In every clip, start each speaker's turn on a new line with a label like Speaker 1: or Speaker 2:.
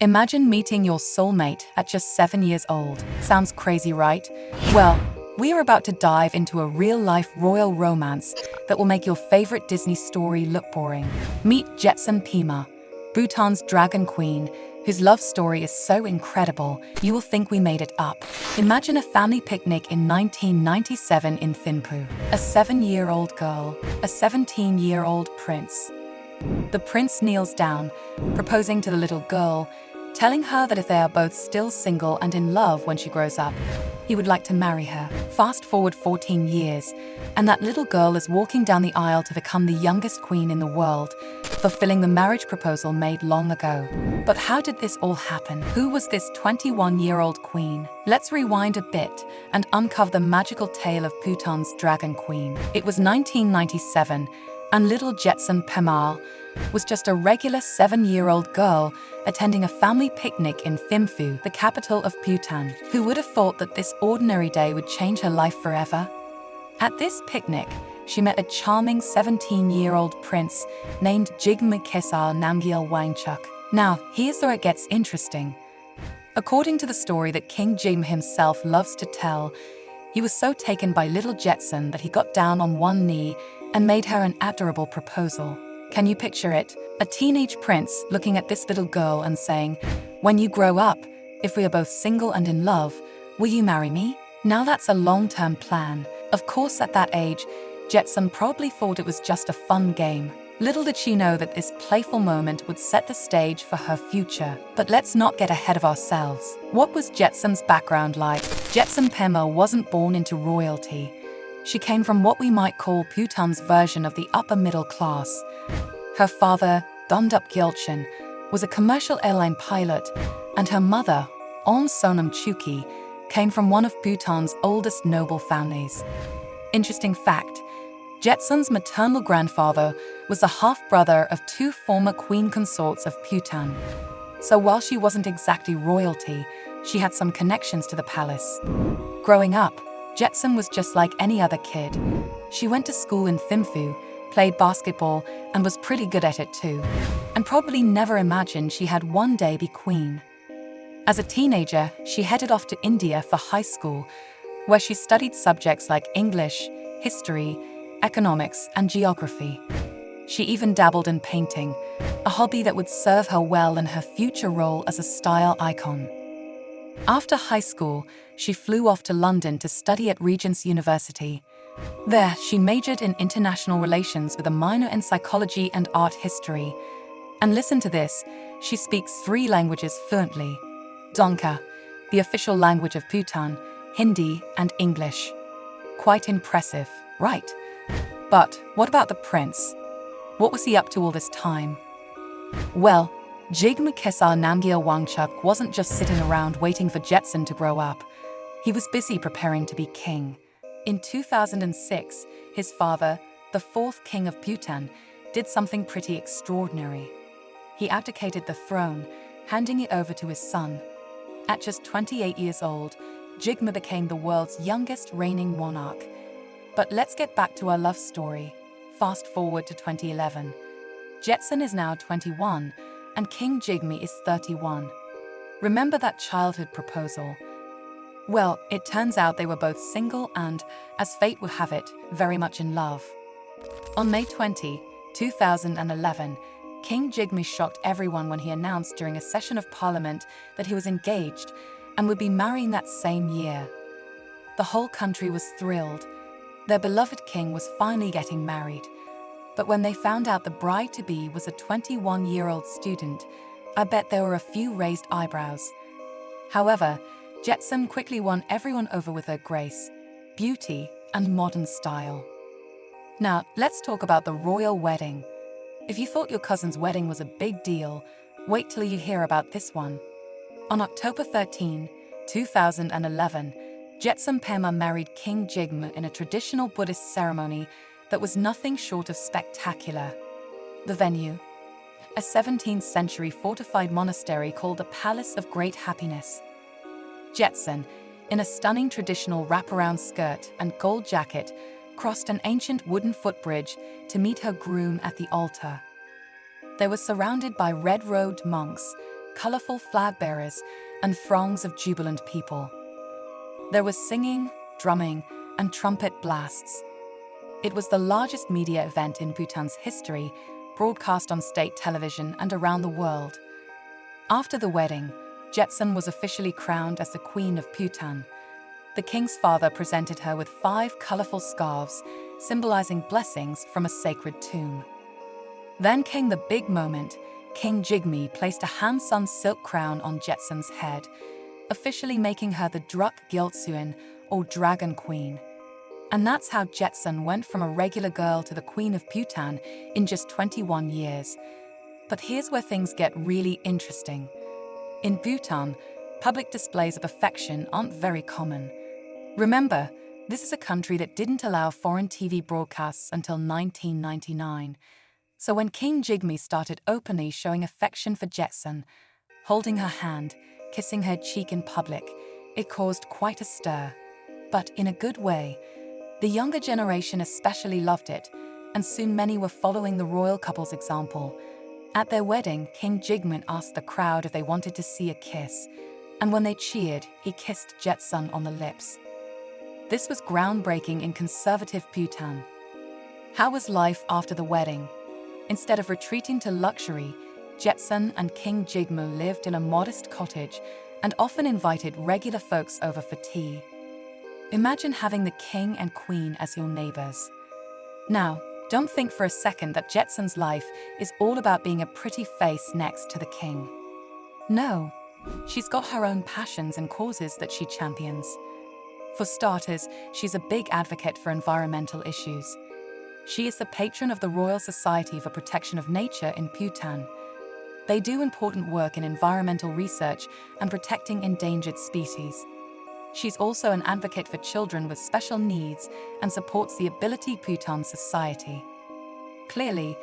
Speaker 1: Imagine meeting your soulmate at just 7 years old. Sounds crazy, right? Well, we are about to dive into a real-life royal romance that will make your favorite Disney story look boring. Meet Jetson Pema, Bhutan's dragon queen, whose love story is so incredible, you will think we made it up. Imagine a family picnic in 1997 in Thimphu. A 7-year-old girl, a 17-year-old prince. The prince kneels down, proposing to the little girl, telling her that if they are both still single and in love when she grows up, he would like to marry her. Fast forward 14 years, and that little girl is walking down the aisle to become the youngest queen in the world, fulfilling the marriage proposal made long ago. But how did this all happen? Who was this 21-year-old queen? Let's rewind a bit and uncover the magical tale of Bhutan's dragon queen. It was 1997, and little Jetson Pema was just a regular 7-year-old girl attending a family picnic in Thimphu, the capital of Bhutan. Who would have thought that this ordinary day would change her life forever? At this picnic, she met a charming 17-year-old prince named Jigme Kesar Namgyel Wangchuk. Now, here's where it gets interesting. According to the story that King Jigme himself loves to tell, he was so taken by little Jetson that he got down on one knee and made her an adorable proposal. Can you picture it? A teenage prince looking at this little girl and saying, "When you grow up, if we are both single and in love, will you marry me?" Now that's a long-term plan. Of course, at that age, Jetson probably thought it was just a fun game. Little did she know that this playful moment would set the stage for her future. But let's not get ahead of ourselves. What was Jetson's background like? Jetson Pema wasn't born into royalty. She came from what we might call Bhutan's version of the upper middle class. Her father, Dondup Gyalchin, was a commercial airline pilot, and her mother, Om Sonam Chuki, came from one of Bhutan's oldest noble families. Interesting fact, Jetson's maternal grandfather was the half-brother of 2 former queen consorts of Bhutan. So while she wasn't exactly royalty, she had some connections to the palace. Growing up, Jetson was just like any other kid. She went to school in Thimphu, played basketball, and was pretty good at it too, and probably never imagined she had one day be queen. As a teenager, she headed off to India for high school, where she studied subjects like English, history, economics, and geography. She even dabbled in painting, a hobby that would serve her well in her future role as a style icon. After high school, she flew off to London to study at Regent's University. There, she majored in international relations with a minor in psychology and art history. And listen to this, she speaks 3 languages fluently: Dongka, the official language of Bhutan, Hindi, and English. Quite impressive, right? But what about the prince? What was he up to all this time? Well, Jigme Kesar Namgyel Wangchuk wasn't just sitting around waiting for Jetson to grow up. He was busy preparing to be king. In 2006, his father, the 4th king of Bhutan, did something pretty extraordinary. He abdicated the throne, handing it over to his son. At just 28 years old, Jigme became the world's youngest reigning monarch. But let's get back to our love story. Fast forward to 2011. Jetson is now 21, and King Jigme is 31. Remember that childhood proposal? Well, it turns out they were both single and, as fate would have it, very much in love. On May 20, 2011, King Jigme shocked everyone when he announced during a session of parliament that he was engaged and would be marrying that same year. The whole country was thrilled. Their beloved king was finally getting married. But when they found out the bride-to-be was a 21-year-old student, I bet there were a few raised eyebrows. However, Jetson quickly won everyone over with her grace, beauty, and modern style. Now, let's talk about the royal wedding. If you thought your cousin's wedding was a big deal, wait till you hear about this one. On October 13, 2011, Jetson Pema married King Jigme in a traditional Buddhist ceremony that was nothing short of spectacular. The venue? A 17th-century fortified monastery called the Palace of Great Happiness. Jetson, in a stunning traditional wraparound skirt and gold jacket, crossed an ancient wooden footbridge to meet her groom at the altar. They were surrounded by red-robed monks, colorful flag bearers, and throngs of jubilant people. There was singing, drumming, and trumpet blasts. It was the largest media event in Bhutan's history, broadcast on state television and around the world. After the wedding, Jetsun was officially crowned as the Queen of Bhutan. The king's father presented her with 5 colorful scarves, symbolizing blessings from a sacred tomb. Then came the big moment. King Jigme placed a hand-sewn silk crown on Jetsun's head, officially making her the Druk Gyaltsuin, or Dragon Queen. And that's how Jetsun went from a regular girl to the Queen of Bhutan in just 21 years. But here's where things get really interesting. In Bhutan, public displays of affection aren't very common. Remember, this is a country that didn't allow foreign TV broadcasts until 1999. So when King Jigme started openly showing affection for Jetsun, holding her hand, kissing her cheek in public, it caused quite a stir. But in a good way. The younger generation especially loved it, and soon many were following the royal couple's example. At their wedding, King Jigme asked the crowd if they wanted to see a kiss, and when they cheered, he kissed Jetsun on the lips. This was groundbreaking in conservative Bhutan. How was life after the wedding? Instead of retreating to luxury, Jetsun and King Jigme lived in a modest cottage and often invited regular folks over for tea. Imagine having the king and queen as your neighbors. Now, don't think for a second that Jetsun's life is all about being a pretty face next to the king. No, she's got her own passions and causes that she champions. For starters, she's a big advocate for environmental issues. She is the patron of the Royal Society for Protection of Nature in Bhutan. They do important work in environmental research and protecting endangered species. She's also an advocate for children with special needs and supports the Ability Bhutan Society. Clearly,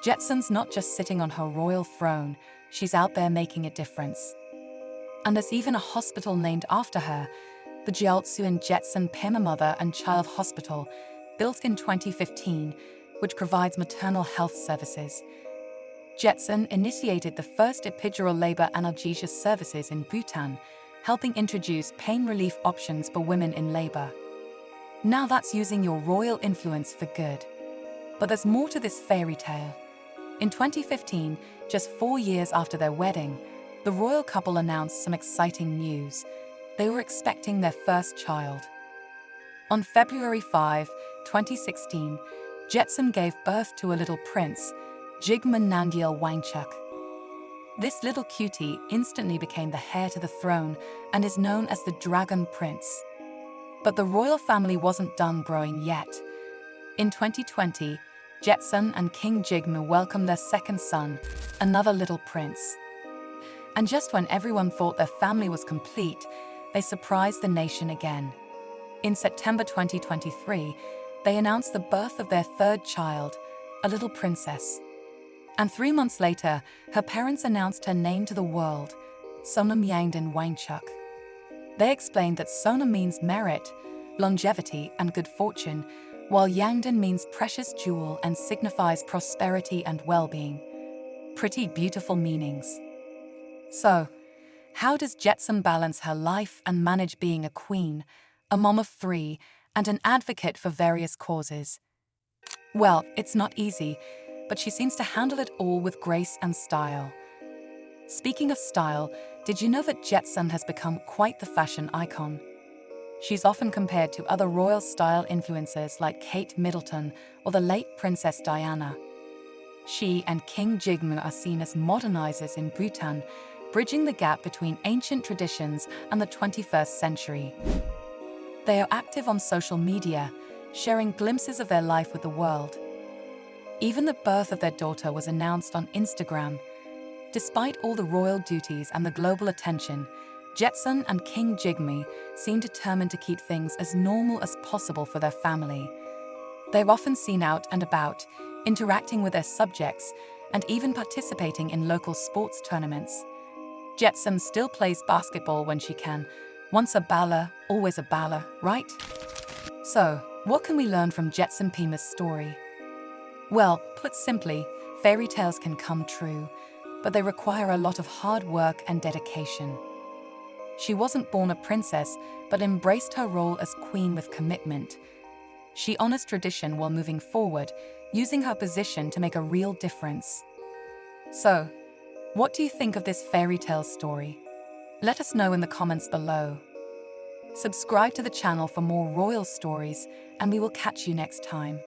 Speaker 1: Jetsun's not just sitting on her royal throne, she's out there making a difference. And there's even a hospital named after her, the Gyaltsuin Jetsun Pima Mother and Child Hospital, built in 2015, which provides maternal health services. Jetsun initiated the first epidural labor analgesia services in Bhutan, helping introduce pain relief options for women in labor. Now that's using your royal influence for good. But there's more to this fairy tale. In 2015, just 4 years after their wedding, the royal couple announced some exciting news. They were expecting their first child. On February 5, 2016, Jetsun gave birth to a little prince, Jigme Namgyal Wangchuk. This little cutie instantly became the heir to the throne and is known as the Dragon Prince. But the royal family wasn't done growing yet. In 2020, Jetsun and King Jigme welcomed their second son, another little prince. And just when everyone thought their family was complete, they surprised the nation again. In September 2023, they announced the birth of their third child, a little princess. And 3 months later, her parents announced her name to the world, Sonam Yangdan Wangchuk. They explained that Sonam means merit, longevity, and good fortune, while Yangdan means precious jewel and signifies prosperity and well-being. Pretty beautiful meanings. So, how does Jetsun balance her life and manage being a queen, a mom of 3, and an advocate for various causes? Well, it's not easy, but she seems to handle it all with grace and style. Speaking of style, did you know that Jetsun has become quite the fashion icon? She's often compared to other royal style influencers like Kate Middleton or the late Princess Diana. She and King Jigme are seen as modernizers in Bhutan, bridging the gap between ancient traditions and the 21st century. They are active on social media, sharing glimpses of their life with the world. Even the birth of their daughter was announced on Instagram. Despite all the royal duties and the global attention, Jetsun and King Jigme seem determined to keep things as normal as possible for their family. They're often seen out and about, interacting with their subjects, and even participating in local sports tournaments. Jetsun still plays basketball when she can. Once a baller, always a baller, right? So, what can we learn from Jetsun Pima's story? Well, put simply, fairy tales can come true. but they require a lot of hard work and dedication. She wasn't born a princess, but embraced her role as queen with commitment. She honors tradition while moving forward, using her position to make a real difference. So, what do you think of this fairy tale story? Let us know in the comments below. Subscribe to the channel for more royal stories, and we will catch you next time.